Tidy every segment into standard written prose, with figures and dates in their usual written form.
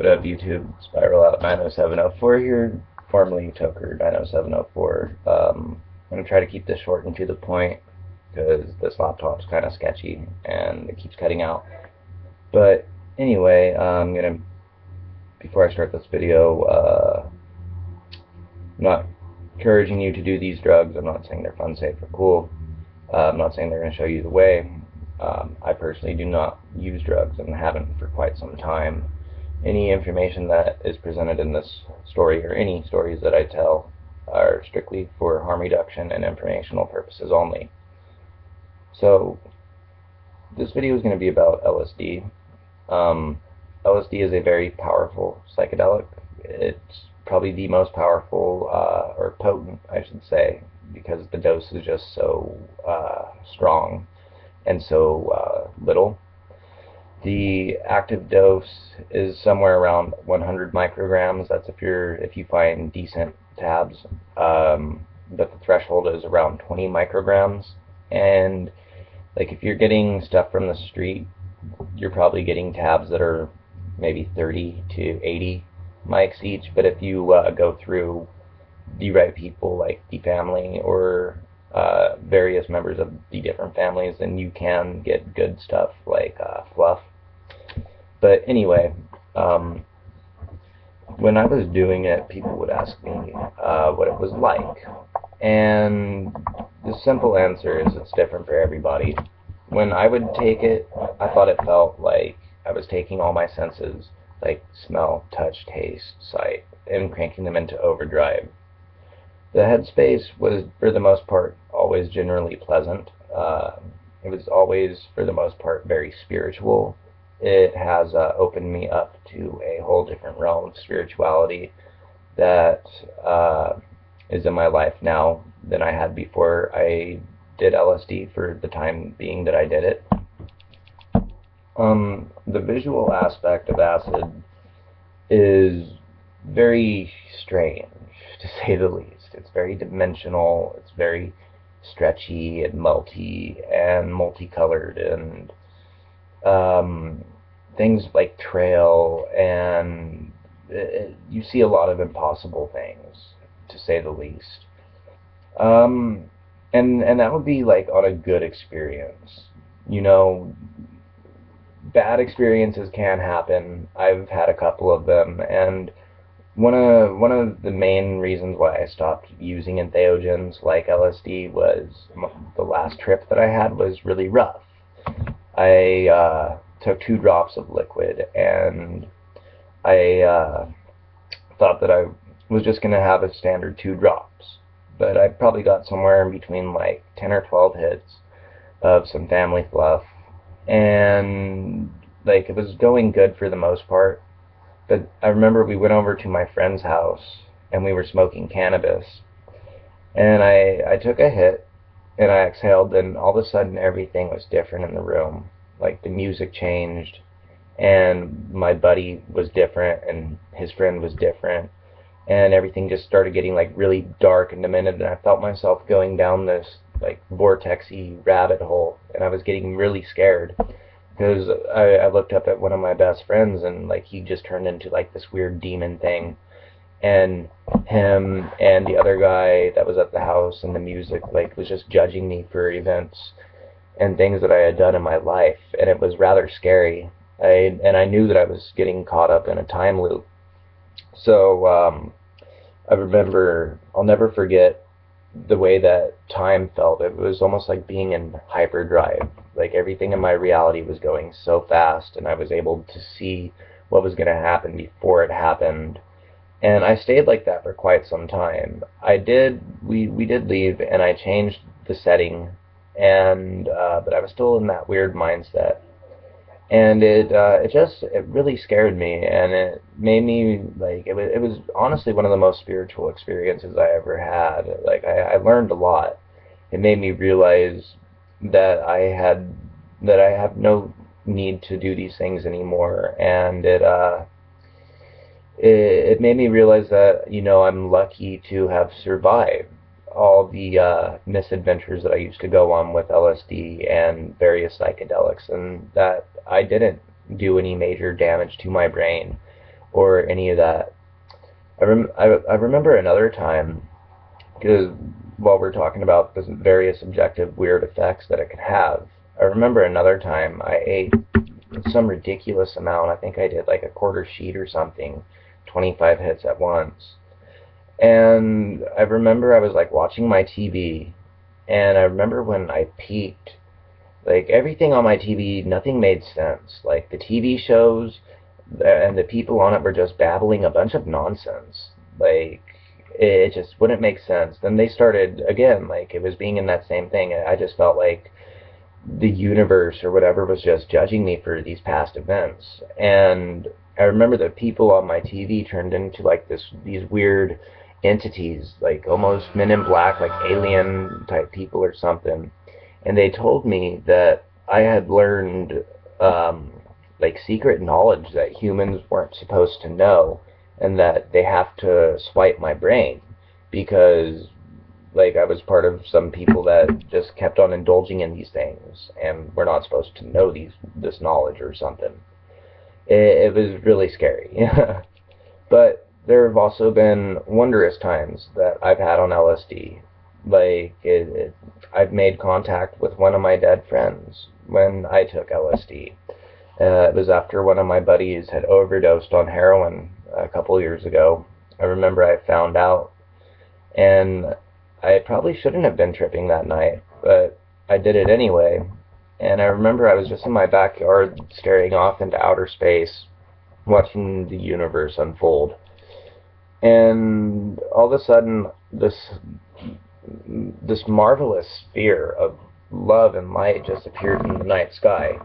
What up, YouTube? Spiral out 90704 here, formerly Toker 90704. I'm going to try to keep this short and to the point because this laptop's kind of sketchy and it keeps cutting out. But anyway, before I start this video, I'm not encouraging you to do these drugs. I'm not saying they're fun, safe, or cool. I'm not saying they're going to show you the way. I personally do not use drugs and haven't for quite some time. Any information that is presented in this story, or any stories that I tell, are strictly for harm reduction and informational purposes only. So, this video is going to be about LSD. LSD is a very powerful psychedelic. It's probably the most powerful, or potent, I should say, because the dose is just so strong and so little. The active dose is somewhere around 100 micrograms. That's if you find decent tabs. But the threshold is around 20 micrograms. And like if you're getting stuff from the street, you're probably getting tabs that are maybe 30 to 80 mics each. But if you go through the right people, like the family or various members of the different families, then you can get good stuff like fluff. But anyway, when I was doing it, people would ask me what it was like. And the simple answer is it's different for everybody. When I would take it, I thought it felt like I was taking all my senses, like smell, touch, taste, sight, and cranking them into overdrive. The headspace was, for the most part, always generally pleasant. It was always, for the most part, very spiritual. It has opened me up to a whole different realm of spirituality that is in my life now than I had before I did LSD for the time being that I did it. The visual aspect of acid is very strange, to say the least. It's very dimensional, it's very stretchy and melty and multicolored, and things like trail, and you see a lot of impossible things, to say the least. And that would be like on a good experience. You know, bad experiences can happen. I've had a couple of them, and one of the main reasons why I stopped using entheogens like LSD was the last trip that I had was really rough. I took 2 drops of liquid, and I thought that I was just going to have a standard 2 drops. But I probably got somewhere in between like 10 or 12 hits of some family fluff, and like it was going good for the most part. But I remember we went over to my friend's house and we were smoking cannabis, and I took a hit and I exhaled, and all of a sudden everything was different in the room. Like the music changed, and my buddy was different, and his friend was different, and everything just started getting like really dark and demented, and I felt myself going down this like vortexy rabbit hole, and I was getting really scared because I looked up at one of my best friends, and like he just turned into like this weird demon thing, and him and the other guy that was at the house and the music like was just judging me for events and things that I had done in my life, and it was rather scary. I knew that I was getting caught up in a time loop. So I remember, I'll never forget the way that time felt. It was almost like being in hyperdrive. Like everything in my reality was going so fast, and I was able to see what was going to happen before it happened. And I stayed like that for quite some time. We did leave, and I changed the setting, and but I was still in that weird mindset. And it really scared me, and it made me like it was honestly one of the most spiritual experiences I ever had. Like I learned a lot. It made me realize that I have no need to do these things anymore, and it made me realize that, you know, I'm lucky to have survived all the misadventures that I used to go on with LSD and various psychedelics, and that I didn't do any major damage to my brain or any of that. I remember another time, because while we're talking about the various subjective weird effects that it could have, I remember another time I ate some ridiculous amount. I think I did like a quarter sheet or something, 25 hits at once. And I remember I was like watching my TV, and I remember when I peaked, like everything on my TV, nothing made sense. Like the TV shows and the people on it were just babbling a bunch of nonsense. Like it just wouldn't make sense. Then they started again, like it was being in that same thing. I just felt like the universe or whatever was just judging me for these past events. And I remember the people on my TV turned into like these weird entities, like almost Men in Black, like alien type people or something. And they told me that I had learned like secret knowledge that humans weren't supposed to know, and that they have to swipe my brain because like I was part of some people that just kept on indulging in these things, and we're not supposed to know this knowledge or something. It was really scary. But there have also been wondrous times that I've had on LSD. Like I've made contact with one of my dead friends when I took LSD. It was after one of my buddies had overdosed on heroin a couple years ago. I remember I found out, and I probably shouldn't have been tripping that night, but I did it anyway. And I remember I was just in my backyard staring off into outer space, watching the universe unfold. And all of a sudden, this marvelous sphere of love and light just appeared in the night sky.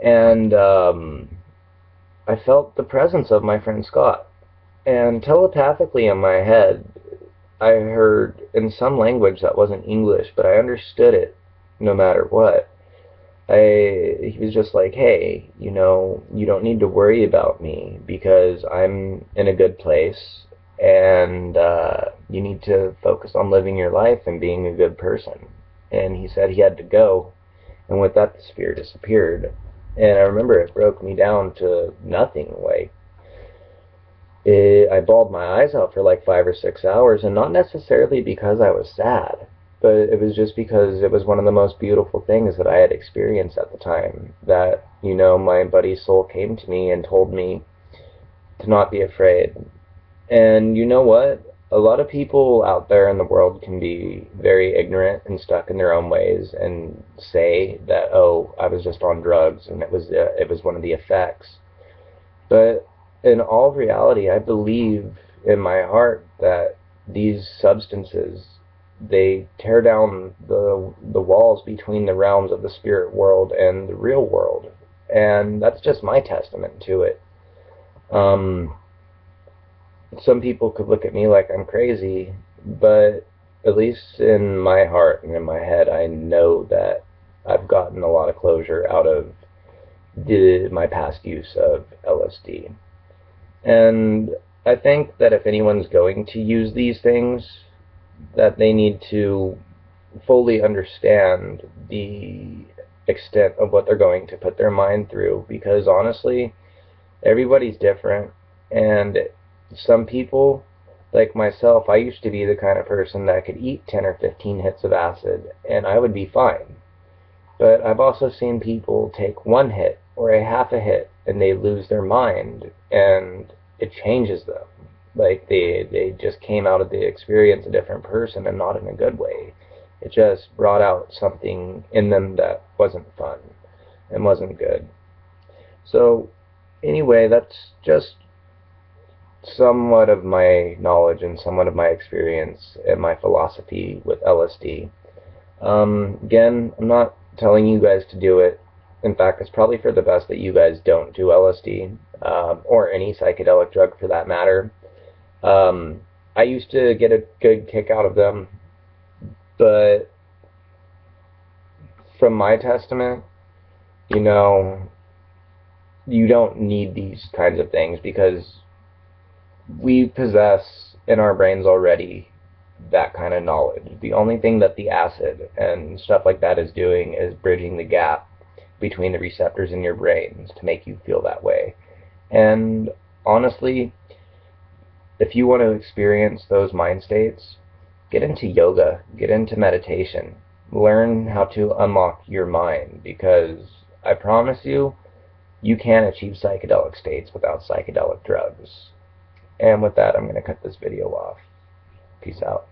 And I felt the presence of my friend Scott. And telepathically in my head, I heard in some language that wasn't English, but I understood it no matter what. He was just like, hey, you don't need to worry about me because I'm in a good place, and you need to focus on living your life and being a good person. And he said he had to go, and with that, the sphere disappeared. And I remember it broke me down to nothing. Like, I bawled my eyes out for like 5 or 6 hours, and not necessarily because I was sad, but it was just because it was one of the most beautiful things that I had experienced at the time. That, my buddy's soul came to me and told me to not be afraid. And you know what? A lot of people out there in the world can be very ignorant and stuck in their own ways and say that, oh, I was just on drugs and it was one of the effects. But in all reality, I believe in my heart that these substances, they tear down the walls between the realms of the spirit world and the real world. And that's just my testament to it. Some people could look at me like I'm crazy, but at least in my heart and in my head, I know that I've gotten a lot of closure out of my past use of LSD. And I think that if anyone's going to use these things, that they need to fully understand the extent of what they're going to put their mind through, because honestly, everybody's different. And some people, like myself, I used to be the kind of person that could eat 10 or 15 hits of acid and I would be fine. But I've also seen people take one hit or a half a hit and they lose their mind, and it changes them. Like they just came out of the experience a different person, and not in a good way. It just brought out something in them that wasn't fun and wasn't good. So anyway, that's just somewhat of my knowledge and somewhat of my experience and my philosophy with LSD. Again, I'm not telling you guys to do it. In fact, it's probably for the best that you guys don't do LSD, or any psychedelic drug for that matter. I used to get a good kick out of them, but from my testament, you don't need these kinds of things because we possess in our brains already that kind of knowledge. The only thing that the acid and stuff like that is doing is bridging the gap between the receptors in your brains to make you feel that way. And honestly, if you want to experience those mind states, get into yoga, get into meditation, learn how to unlock your mind, because I promise you, you can achieve psychedelic states without psychedelic drugs. And with that, I'm going to cut this video off. Peace out.